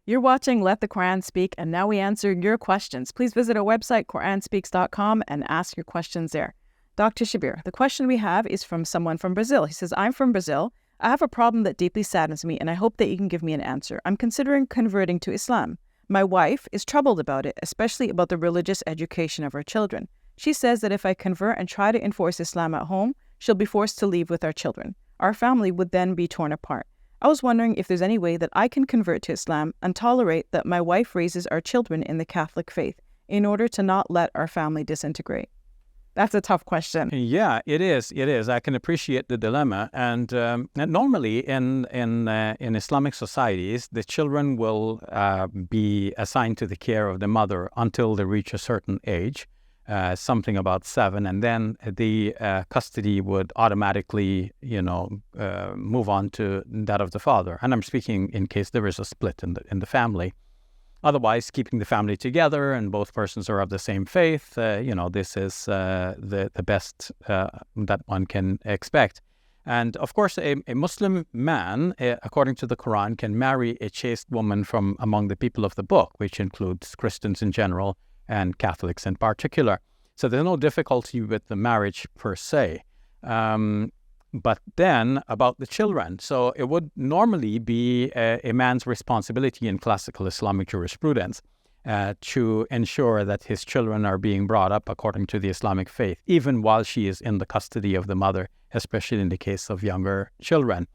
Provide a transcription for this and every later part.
You're watching Let the Quran Speak, and now we answer your questions. Please visit our website, QuranSpeaks.com, and ask your questions there. Dr. Shabir, the question we have is from someone from Brazil. He says, I'm from Brazil. I have a problem that deeply saddens me, and I hope that you can give me an answer. I'm considering converting to Islam. My wife is troubled about it, especially about the religious education of our children. She says that if I convert and try to enforce Islam at home, she'll be forced to leave with our children. Our family would then be torn apart. I was wondering if there's any way that I can convert to Islam and tolerate that my wife raises our children in the Catholic faith in order to not let our family disintegrate. That's a tough question. Yeah, it is. It is. I can appreciate the dilemma. And normally in Islamic societies, the children will be assigned to the care of the mother until they reach a certain age. Something about 7, and then the custody would automatically, move on to that of the father. And I'm speaking in case there is a split in the family. Otherwise, keeping the family together and both persons are of the same faith, this is the best that one can expect. And of course, a Muslim man, according to the Quran, can marry a chaste woman from among the people of the book, which includes Christians in general and Catholics in particular. So there's no difficulty with the marriage per se. But then about the children. So it would normally be a man's responsibility in classical Islamic jurisprudence to ensure that his children are being brought up according to the Islamic faith, even while she is in the custody of the mother, especially in the case of younger children.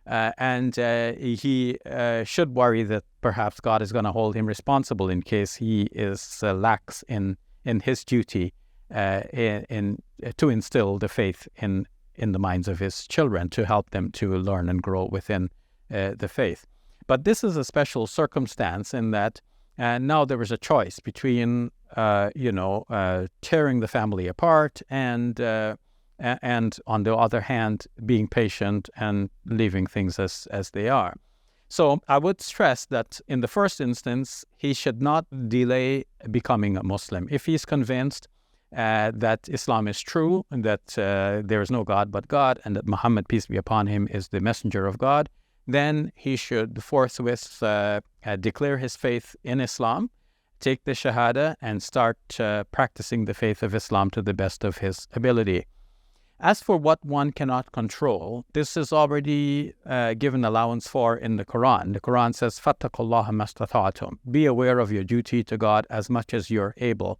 And he should worry that perhaps God is going to hold him responsible in case he is lax in his duty to instill the faith in the minds of his children, to help them to learn and grow within the faith. But this is a special circumstance in that now there is a choice between, tearing the family apart and on the other hand, being patient and leaving things as they are. So I would stress that in the first instance, he should not delay becoming a Muslim. If he's convinced that Islam is true, and that there is no God but God, and that Muhammad, peace be upon him, is the messenger of God, then he should forthwith declare his faith in Islam, take the Shahada, and start practicing the faith of Islam to the best of his ability. As for what one cannot control, this is already given allowance for in the Quran. The Quran says, فَاتَّقُوا اللَّهَ مَا اسْتَطَعْتُمْ. Be aware of your duty to God as much as you're able.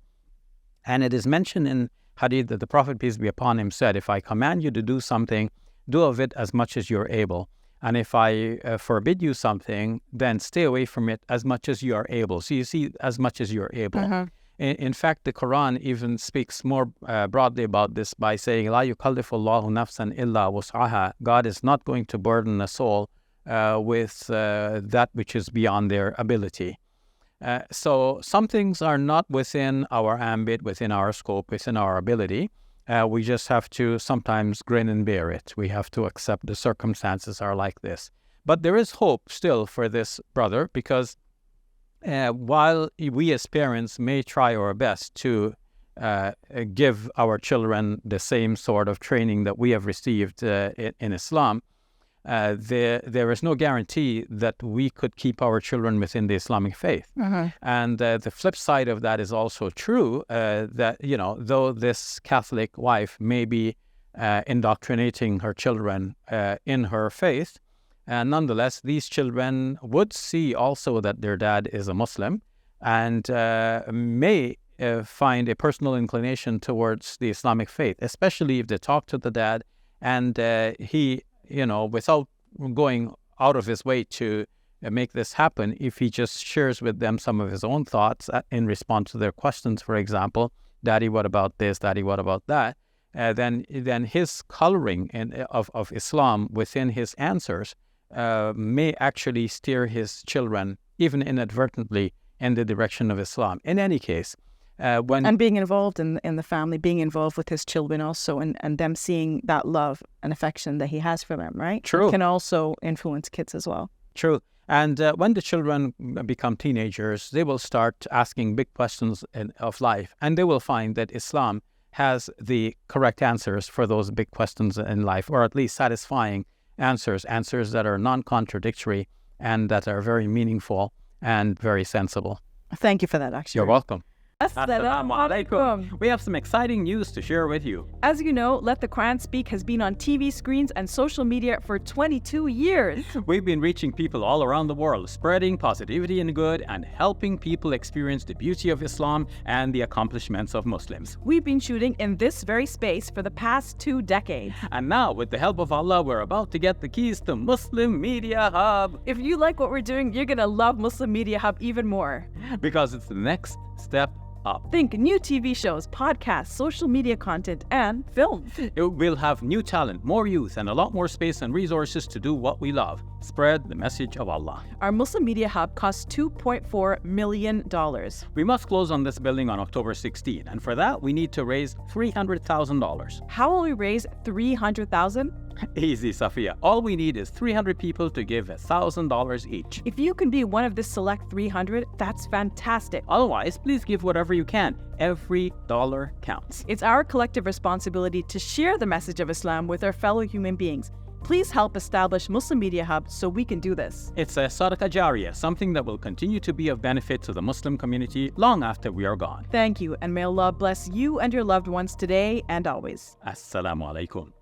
And it is mentioned in Hadith that the Prophet, peace be upon him, said, if I command you to do something, do of it as much as you're able. And if I forbid you something, then stay away from it as much as you are able. So you see, as much as you're able. Uh-huh. In fact, the Quran even speaks more broadly about this by saying, "La yukallifu Allahu nafsan illa wus'aha." God is not going to burden a soul with that which is beyond their ability. So some things are not within our ambit, within our scope, within our ability. We just have to sometimes grin and bear it. We have to accept the circumstances are like this. But there is hope still for this brother, because while we as parents may try our best to give our children the same sort of training that we have received in Islam, there is no guarantee that we could keep our children within the Islamic faith. Uh-huh. And the flip side of that is also true, that, though this Catholic wife may be indoctrinating her children in her faith, nonetheless, these children would see also that their dad is a Muslim and may find a personal inclination towards the Islamic faith, especially if they talk to the dad and he, without going out of his way to make this happen, if he just shares with them some of his own thoughts in response to their questions, for example, Daddy, what about this? Daddy, what about that? Then his coloring of Islam within his answers may actually steer his children, even inadvertently, in the direction of Islam. In any case, and being involved in the family, being involved with his children also, and them seeing that love and affection that he has for them, right? True. Can also influence kids as well. True. And when the children become teenagers, they will start asking big questions of life, and they will find that Islam has the correct answers for those big questions in life, or at least satisfying answers that are non-contradictory and that are very meaningful and very sensible. Thank you for that, actually. You're welcome. Assalamu alaikum. We have some exciting news to share with you. As you know, Let the Quran Speak has been on TV screens and social media for 22 years. We've been reaching people all around the world, spreading positivity and good, and helping people experience the beauty of Islam and the accomplishments of Muslims. We've been shooting in this very space for the past 2 decades. And now, with the help of Allah, we're about to get the keys to Muslim Media Hub. If you like what we're doing, you're gonna love Muslim Media Hub even more. Because it's the next step up. Think new TV shows, podcasts, social media content, and films. It will have new talent, more youth, and a lot more space and resources to do what we love. Spread the message of Allah. Our Muslim Media Hub costs $2.4 million. We must close on this building on October 16, and for that, we need to raise $300,000. How will we raise $300,000? Easy, Safiya. All we need is 300 people to give $1,000 each. If you can be one of this select 300, that's fantastic. Otherwise, please give whatever you can. Every dollar counts. It's our collective responsibility to share the message of Islam with our fellow human beings. Please help establish Muslim Media Hub so we can do this. It's a sadaqah jariyah, something that will continue to be of benefit to the Muslim community long after we are gone. Thank you, and may Allah bless you and your loved ones today and always. Assalamu alaikum.